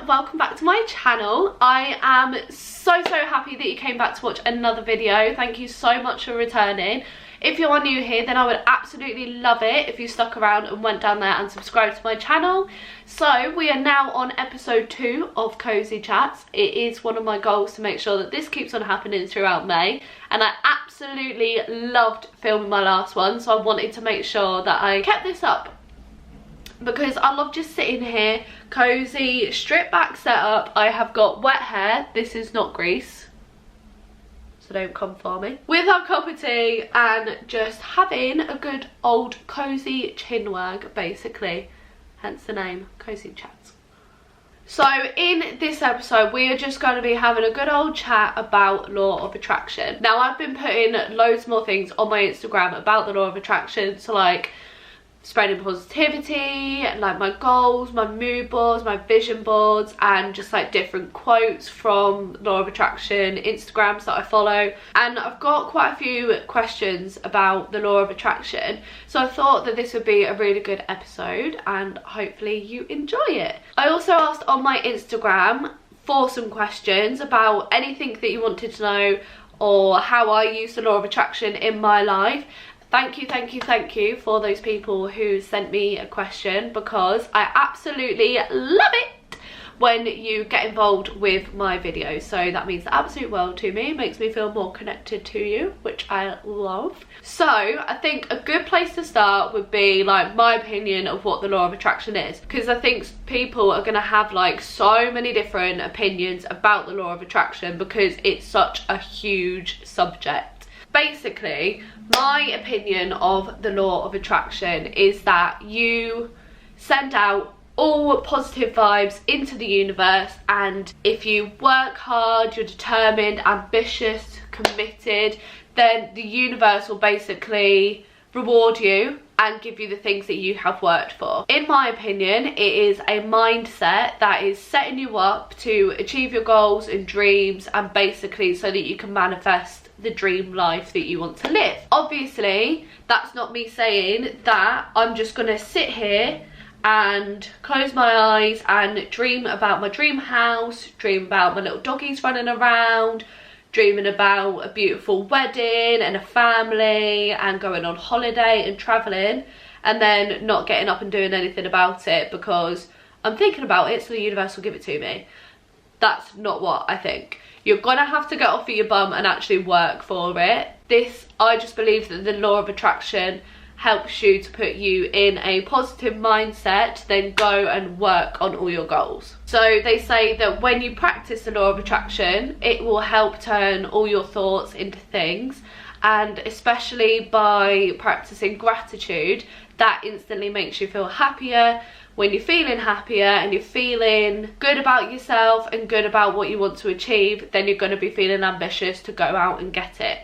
welcome back to my channel. I am so happy that you came back to watch another video. Thank you so much for returning. If you are new here, then I would absolutely love it if you stuck around and went down there and subscribed to my channel. So we are now on episode 2 of Cosy Chats. It is one of my goals to make sure that this keeps on happening throughout May, and I absolutely loved filming my last one, so I wanted to make sure that I kept this up because I love just sitting here, cozy, stripped back setup. I have got wet hair. This is not grease, so don't come for me. With our cup of tea and just having a good old cozy chin wag, basically. Hence the name, Cosy Chats. So in this episode, we are just going to be having a good old chat about law of attraction. Now, I've been putting loads more things on my Instagram about the law of attraction, so like spreading positivity, like my goals, my mood boards, my vision boards, and just like different quotes from law of attraction Instagrams that I follow. And I've got quite a few questions about the law of attraction, so I thought that this would be a really good episode and hopefully you enjoy it. I also asked on my Instagram for some questions about anything that you wanted to know or how I use the law of attraction in my life. Thank you for those people who sent me a question, because I absolutely love it when you get involved with my videos. So that means the absolute world to me. It makes me feel more connected to you, which I love. So I think a good place to start would be like my opinion of what the law of attraction is, because I think people are going to have like so many different opinions about the law of attraction because it's such a huge subject. Basically, my opinion of the law of attraction is that you send out all positive vibes into the universe, and if you work hard, you're determined, ambitious, committed, then the universe will basically reward you and give you the things that you have worked for. In my opinion, it is a mindset that is setting you up to achieve your goals and dreams, and basically so that you can manifest the dream life that you want to live. Obviously, that's not me saying that I'm just gonna sit here and close my eyes and dream about my dream house, dream about my little doggies running around, dreaming about a beautiful wedding and a family and going on holiday and traveling, and then not getting up and doing anything about it because I'm thinking about it so the universe will give it to me. That's not what I think. You're gonna have to get off of your bum and actually work for it. I just believe that the law of attraction helps you to put you in a positive mindset to then go and work on all your goals. So they say that when you practice the law of attraction, it will help turn all your thoughts into things, and especially by practicing gratitude, that instantly makes you feel happier. When you're feeling happier and you're feeling good about yourself and good about what you want to achieve, then you're going to be feeling ambitious to go out and get it.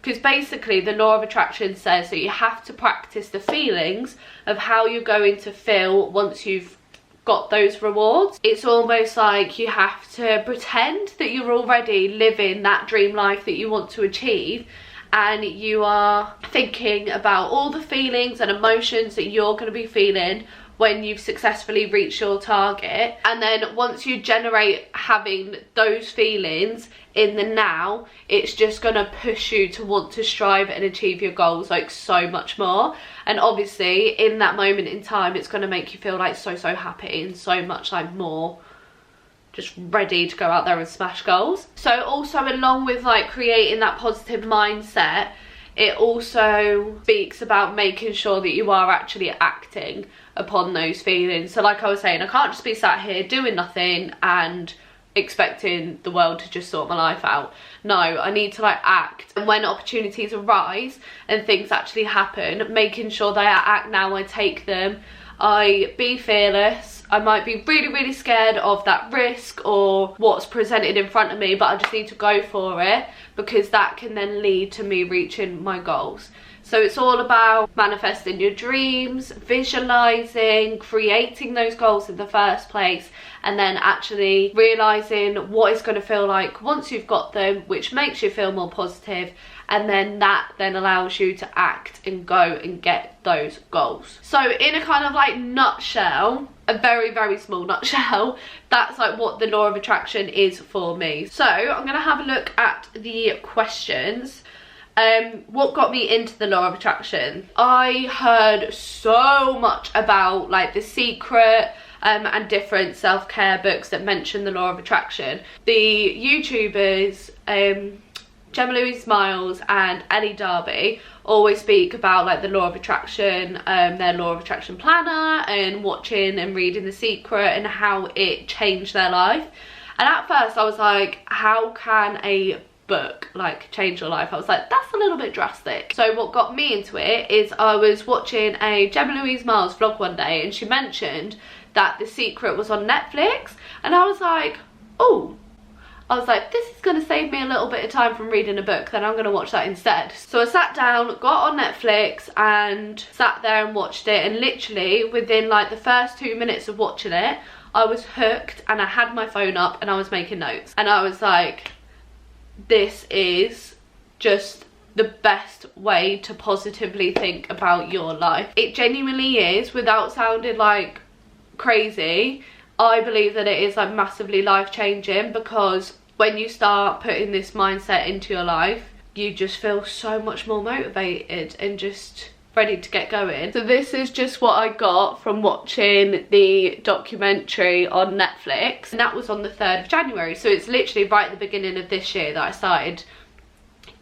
Because basically the law of attraction says that you have to practice the feelings of how you're going to feel once you've got those rewards. It's almost like you have to pretend that you're already living that dream life that you want to achieve, and you are thinking about all the feelings and emotions that you're going to be feeling when you've successfully reached your target. And then once you generate having those feelings in the now, it's just gonna push you to want to strive and achieve your goals like so much more. And obviously in that moment in time, it's gonna make you feel like so happy and so much like more just ready to go out there and smash goals. So also, along with like creating that positive mindset, it also speaks about making sure that you are actually acting upon those feelings. So like I was saying, I can't just be sat here doing nothing and expecting the world to just sort my life out. No, I need to like act. And when opportunities arise and things actually happen, making sure that I act now, I take them, I be fearless. I might be really scared of that risk or what's presented in front of me, but I just need to go for it, because that can then lead to me reaching my goals. So it's all about manifesting your dreams, visualizing, creating those goals in the first place, and then actually realizing what it's going to feel like once you've got them, which makes you feel more positive, and then that then allows you to act and go and get those goals. So in a kind of like nutshell, a very, very small nutshell, that's like what the law of attraction is for me. So I'm gonna have a look at the questions. What got me into the law of attraction? I heard so much about like The Secret and different self-care books that mention the law of attraction. The YouTubers Gemma Louise Miles and Ellie Darby always speak about like the law of attraction, their law of attraction planner, and watching and reading The Secret and how it changed their life. And at first I was like, how can a book like change your life? I was like, that's a little bit drastic. So what got me into it is I was watching a Gemma Louise Miles vlog one day, and she mentioned that The Secret was on Netflix, and I was like, oh, I was like, this is going to save me a little bit of time from reading a book, then I'm going to watch that instead. So I sat down, got on Netflix and sat there and watched it, and literally within like the first 2 minutes of watching it, I was hooked, and I had my phone up and I was making notes, and I was like, this is just the best way to positively think about your life. It genuinely is, without sounding like crazy. I believe that it is like massively life-changing, because when you start putting this mindset into your life, you just feel so much more motivated and just ready to get going. So this is just what I got from watching the documentary on Netflix, and that was on the 3rd of January. So it's literally right at the beginning of this year that I started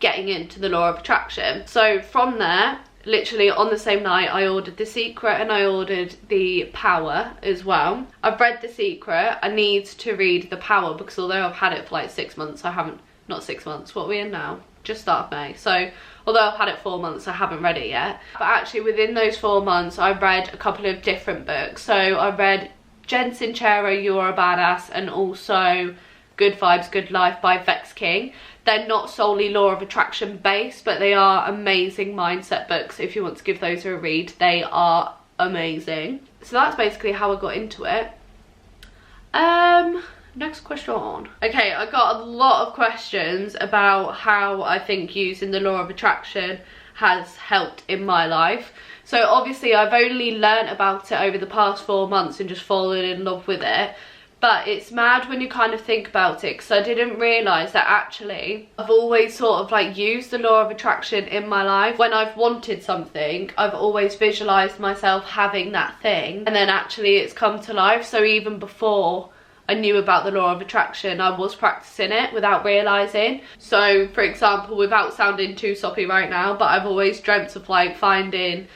getting into the law of attraction. So from there, literally on the same night, I ordered The Secret and I ordered The Power as well. I've read The Secret. I need to read The Power, because although I've had it for like 6 months, I haven't, not 6 months, what are we in now? Just start of May. So although I've had it 4 months, I haven't read it yet. But actually within those 4 months, I read a couple of different books. So I read Jen Sincero, You're a Badass, and also Good Vibes, Good Life by Vex King. They're not solely law of attraction based, but they are amazing mindset books. If you want to give those a read, they are amazing. So that's basically how I got into it. Next question. Okay, I got a lot of questions about how I think using the law of attraction has helped in my life. So obviously I've only learnt about it over the past 4 months and just fallen in love with it. But it's mad when you kind of think about it, because I didn't realise that actually I've always sort of like used the law of attraction in my life. When I've wanted something, I've always visualised myself having that thing, and then actually it's come to life. So even before I knew about the law of attraction, I was practicing it without realising. So for example, without sounding too soppy right now, but I've always dreamt of like finding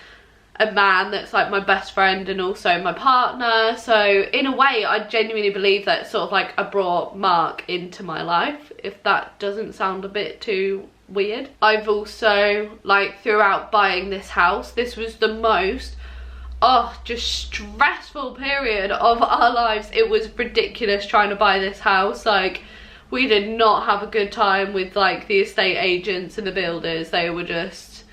a man that's like my best friend and also my partner. So in a way, I genuinely believe that sort of like I brought Mark into my life, if that doesn't sound a bit too weird. I've also, like, throughout buying this house, this was the most just stressful period of our lives. It was ridiculous trying to buy this house. Like, we did not have a good time with like the estate agents and the builders. They were just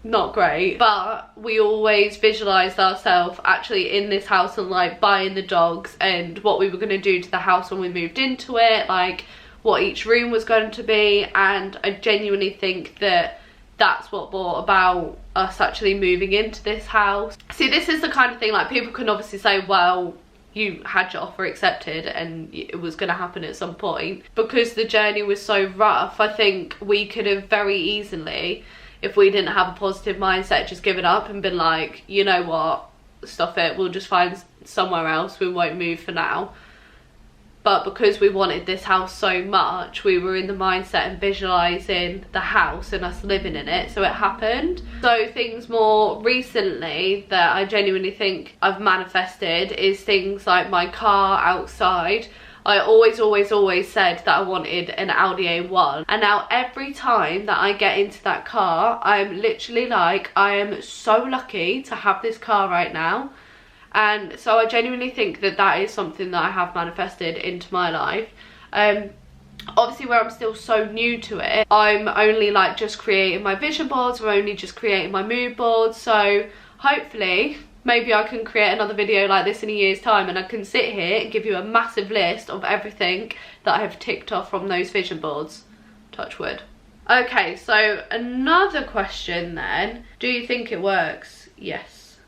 not great, but we always visualized ourselves actually in this house and like buying the dogs and what we were going to do to the house when we moved into it, like what each room was going to be. And I genuinely think that that's what brought about us actually moving into this house. See, this is the kind of thing, like, people can obviously say, well, you had your offer accepted and it was going to happen at some point. Because the journey was so rough, I think we could have very easily, if we didn't have a positive mindset, just given up and been like, you know what, stuff it, we'll just find somewhere else, we won't move for now. But because we wanted this house so much, we were in the mindset and visualising the house and us living in it, so it happened. So things more recently that I genuinely think I've manifested is things like my car outside. I always said that I wanted an Audi A1, and now every time that I get into that car, I'm literally like, I am so lucky to have this car right now. And so I genuinely think that that is something that I have manifested into my life. Obviously, where I'm still so new to it, I'm only like just creating my vision boards, I'm only just creating my mood boards. So hopefully maybe I can create another video like this in a year's time and I can sit here and give you a massive list of everything that I have ticked off from those vision boards. Touch wood. Okay, so another question then. Do you think it works? Yes.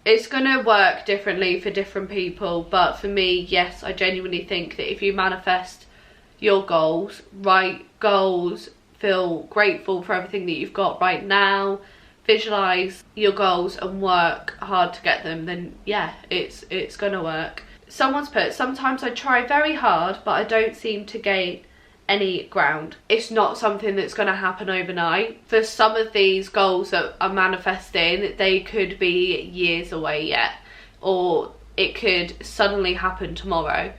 It's gonna work differently for different people, but for me, yes, I genuinely think that if you manifest your goals, write goals, feel grateful for everything that you've got right now, visualize your goals and work hard to get them, then yeah, it's gonna work. Someone's put, sometimes I try very hard but I don't seem to gain any ground. It's not something that's going to happen overnight. For some of these goals that I'm manifesting, they could be years away yet, or it could suddenly happen tomorrow.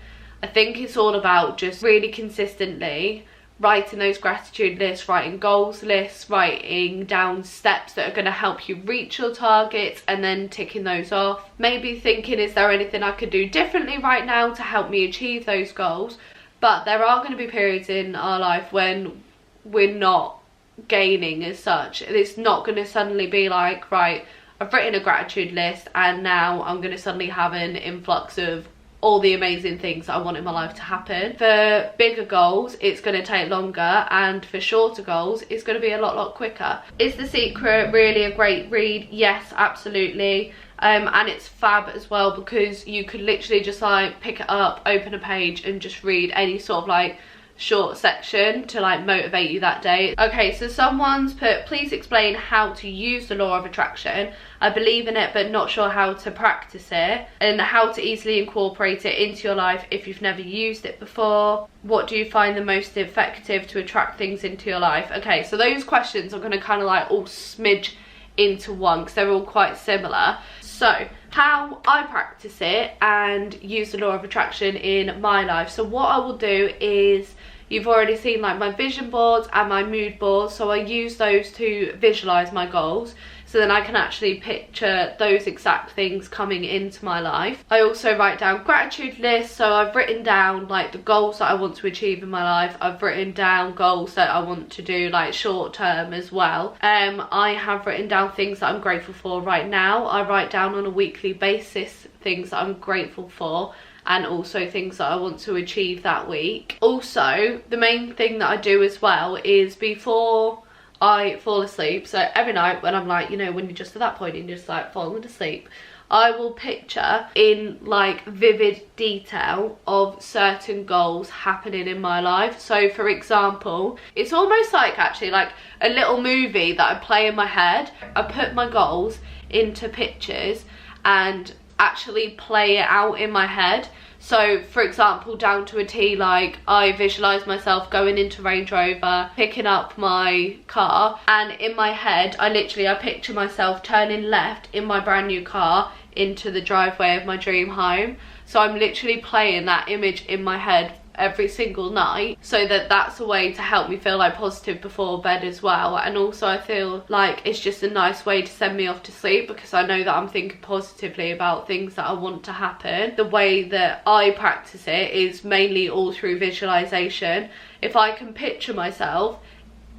I think it's all about just really consistently writing those gratitude lists, writing goals lists, writing down steps that are going to help you reach your targets, and then ticking those off. Maybe thinking, is there anything I could do differently right now to help me achieve those goals? But there are going to be periods in our life when we're not gaining as such. It's not going to suddenly be like, right, I've written a gratitude list and now I'm going to suddenly have an influx of all the amazing things that I want in my life to happen. For bigger goals, it's going to take longer, and for shorter goals, it's going to be a lot quicker. Is The Secret really a great read? Yes, absolutely. And it's fab as well, because you could literally just like pick it up, open a page and just read any sort of like short section to like motivate you that day. Okay, so someone's put, please explain how to use the law of attraction. I believe in it but not sure how to practice it, and how to easily incorporate it into your life if you've never used it before. What do you find the most effective to attract things into your life? Okay, so those questions are going to kind of like all smidge into one because they're all quite similar. So how I practice it and use the law of attraction in my life. So what I will do is, you've already seen like my vision boards and my mood boards, so I use those to visualize my goals, so then I can actually picture those exact things coming into my life. I also write down gratitude lists, so I've written down like the goals that I want to achieve in my life. I've written down goals that I want to do like short term as well. I have written down things that I'm grateful for right now. I write down on a weekly basis things that I'm grateful for, and also things that I want to achieve that week. Also, the main thing that I do as well is before I fall asleep, so every night when I'm like, you know, when you're just at that point and you're just like falling asleep, I will picture in like vivid detail of certain goals happening in my life. So for example, it's almost like actually like a little movie that I play in my head. I put my goals into pictures and actually play it out in my head. So for example, down to a T, like I visualize myself going into Range Rover, picking up my car, and in my head I picture myself turning left in my brand new car into the driveway of my dream home. So I'm literally playing that image in my head every single night, so that's a way to help me feel like positive before bed as well. And also I feel like it's just a nice way to send me off to sleep, because I know that I'm thinking positively about things that I want to happen. The way that I practice it is mainly all through visualization. If I can picture myself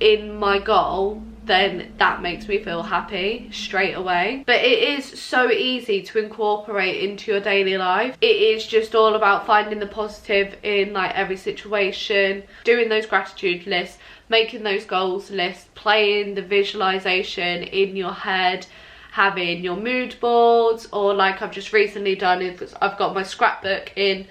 in my goal, then that makes me feel happy straight away. But it is so easy to incorporate into your daily life. It is just all about finding the positive in like every situation, doing those gratitude lists, making those goals lists, playing the visualization in your head, having your mood boards, or like I've just recently done is I've got my scrapbook in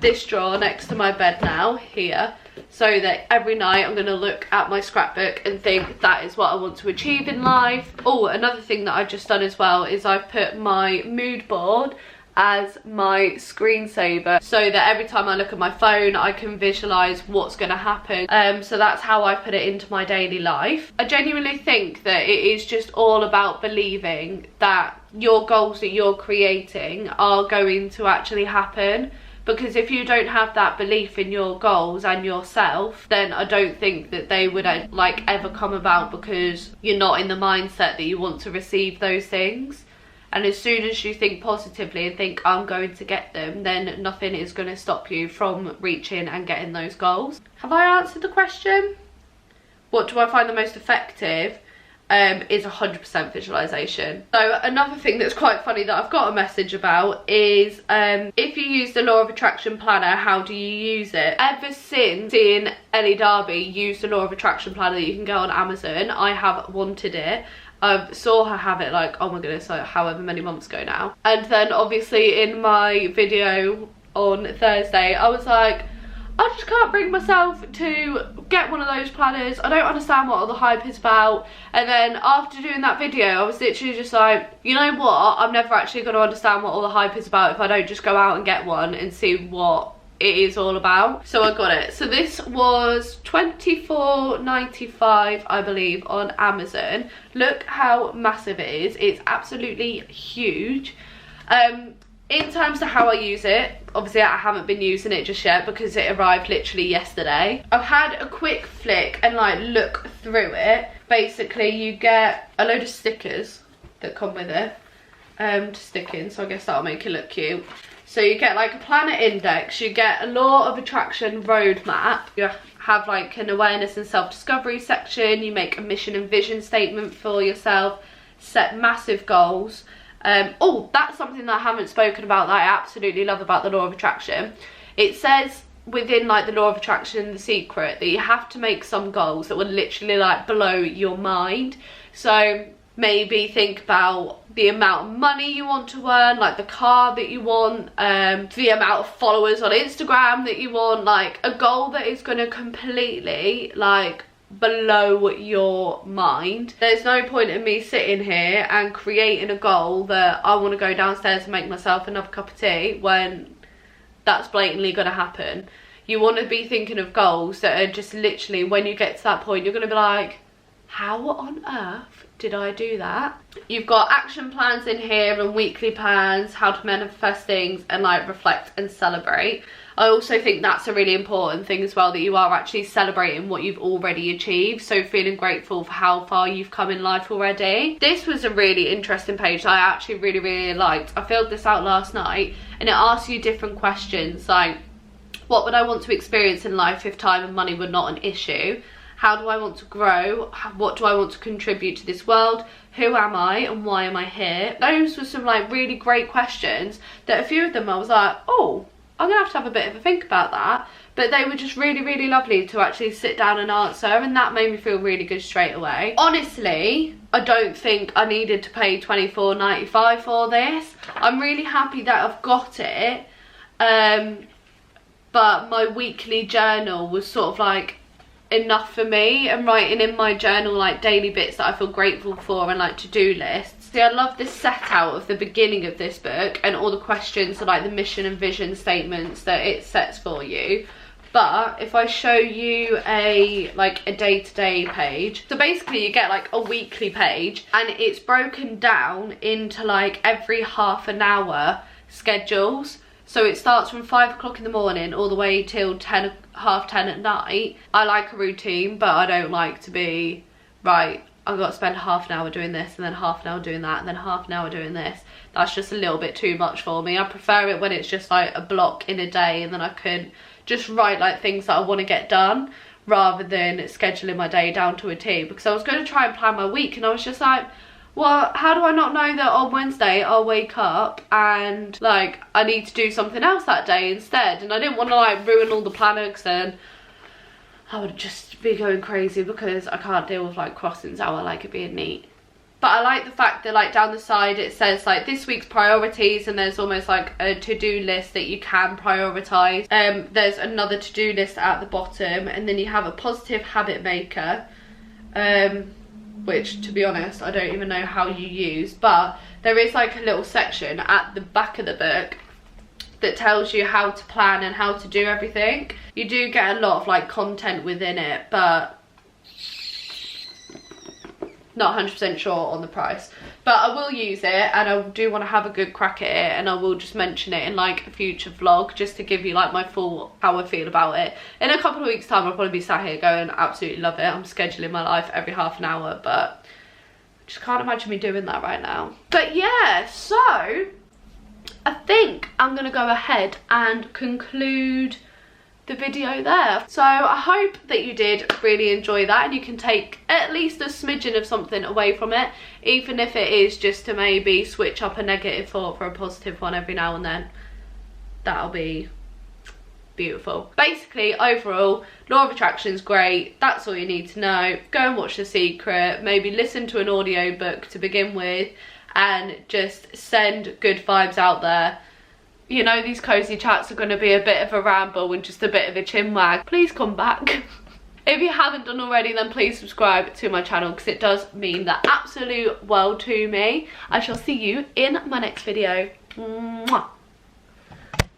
this drawer next to my bed now here, so that every night I'm going to look at my scrapbook and think that is what I want to achieve in life. Oh, another thing that I've just done as well is I've put my mood board as my screensaver, so that every time I look at my phone I can visualize what's going to happen. So that's how I put it into my daily life. I genuinely think that it is just all about believing that your goals that you're creating are going to actually happen. Because if you don't have that belief in your goals and yourself, then I don't think that they would like ever come about, because you're not in the mindset that you want to receive those things. And as soon as you think positively and think I'm going to get them, then nothing is going to stop you from reaching and getting those goals. Have I answered the question? What do I find the most effective? is 100% visualization. So another thing that's quite funny that I've got a message about is if you use the Law of Attraction planner, how do you use it? Ever since seeing Ellie Darby use the Law of Attraction planner that you can get on Amazon, I have wanted it. I saw her have it like, oh my goodness, like however many months ago now. And then obviously in my video on Thursday, I was like, I just can't bring myself to get one of those planners. I don't understand what all the hype is about. And then after doing that video, I was literally just like, you know what? I'm never actually going to understand what all the hype is about if I don't just go out and get one and see what it is all about. So I got it. So this was $24.95, I believe, on Amazon. Look how massive it is. It's absolutely huge. In terms of how I use it, obviously I haven't been using it just yet because it arrived literally yesterday. I've had a quick flick and like look through it. Basically you get a load of stickers that come with it to stick in, so I guess that'll make it look cute. So you get like a planner index, you get a Law of Attraction roadmap, you have like an awareness and self-discovery section, you make a mission and vision statement for yourself, set massive goals. Oh, that's something that I haven't spoken about that I absolutely love about the Law of Attraction. It says within like the Law of Attraction, the secret, that you have to make some goals that will literally like blow your mind. So maybe think about the amount of money you want to earn, like the car that you want, the amount of followers on Instagram that you want, like a goal that is going to completely like below your mind. There's no point in me sitting here and creating a goal that I want to go downstairs and make myself another cup of tea when that's blatantly going to happen. You want to be thinking of goals that are just literally, when you get to that point, you're going to be like, how on earth did I do that? You've got action plans in here and weekly plans, how to manifest things, and like reflect and celebrate. I also think that's a really important thing as well, that you are actually celebrating what you've already achieved. So feeling grateful for how far you've come in life already. This was a really interesting page that I actually really liked. I filled this out last night and it asks you different questions like, what would I want to experience in life if time and money were not an issue? How do I want to grow? What do I want to contribute to this world? Who am I and why am I here? Those were some like really great questions that a few of them I was like, oh, I'm gonna have a bit of a think about that. But they were just really lovely to actually sit down and answer, and that made me feel really good straight away. Honestly, I don't think I needed to pay $24.95 for this. I'm really happy that I've got it. But my weekly journal was sort of like enough for me, and writing in my journal like daily bits that I feel grateful for and like to-do lists. See, I love this set out of the beginning of this book and all the questions, so like the mission and vision statements that it sets for you. But if I show you a day-to-day page, so basically you get like a weekly page and it's broken down into like every half an hour schedules. So it starts from 5 o'clock in the morning all the way till 10, half 10 at night. I like a routine, but I don't like to be, right, I've got to spend half an hour doing this and then half an hour doing that and then half an hour doing this. That's just a little bit too much for me. I prefer it when it's just like a block in a day and then I can just write like things that I want to get done rather than scheduling my day down to a T. Because I was going to try and plan my week and I was just like, well, how do I not know that on Wednesday I'll wake up and like I need to do something else that day instead? And I didn't want to like ruin all the planner because then I would just be going crazy because I can't deal with like crossings out. I like it being neat. But I like the fact that like down the side it says like this week's priorities, and there's almost like a to-do list that you can prioritise. There's another to-do list at the bottom, and then you have a positive habit maker, which to be honest I don't even know how you use, but there is like a little section at the back of the book that tells you how to plan and how to do everything. You do get a lot of like content within it, but not 100% sure on the price. But I will use it and I do want to have a good crack at it, and I will just mention it in like a future vlog just to give you like my full how I feel about it. In a couple of weeks time I'll probably be sat here going absolutely love it. I'm scheduling my life every half an hour, but I just can't imagine me doing that right now. But yeah, so I think I'm gonna go ahead and conclude the video there. So I hope that you did really enjoy that and you can take at least a smidgen of something away from it, even if it is just to maybe switch up a negative thought for a positive one every now and then. That'll be beautiful. Basically, overall, law of attraction's great. That's all you need to know. Go and watch The Secret, maybe listen to an audiobook to begin with, and just send good vibes out there. You know, these cozy chats are going to be a bit of a ramble and just a bit of a chin wag. Please come back. If you haven't done already, then please subscribe to my channel because it does mean the absolute world to me. I shall see you in my next video. Mwah.